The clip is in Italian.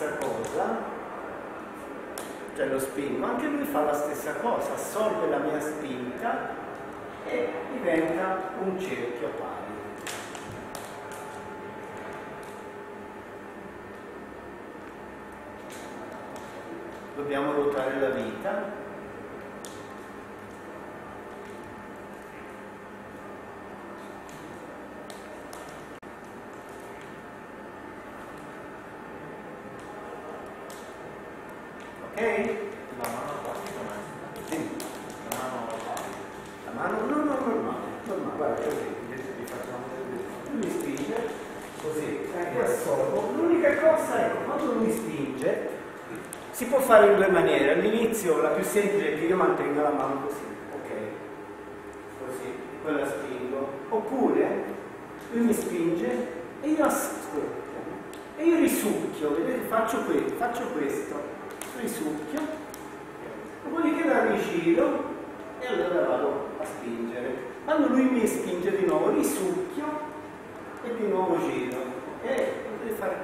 stessa cosa, cioè lo spingo, anche lui fa la stessa cosa, assorbe la mia spinta e diventa un cerchio pari. Dobbiamo ruotare la vita. Ok? La mano qua, Sì. la mano qua. La mano no, normale, guarda così, vi facciamo vedere. Lui mi spinge, così, io assorbo. L'unica cosa è che quando lui spinge, si può fare in due maniere. All'inizio la più semplice è che io mantenga la mano così, ok? Così, poi la spingo. Oppure lui mi spinge e io ascolto. E io risucchio, vedete, faccio questo, risucchio, dopodiché la rigiro e allora vado a spingere. Quando lui mi spinge di nuovo, risucchio e di nuovo giro. Ok? Potete fare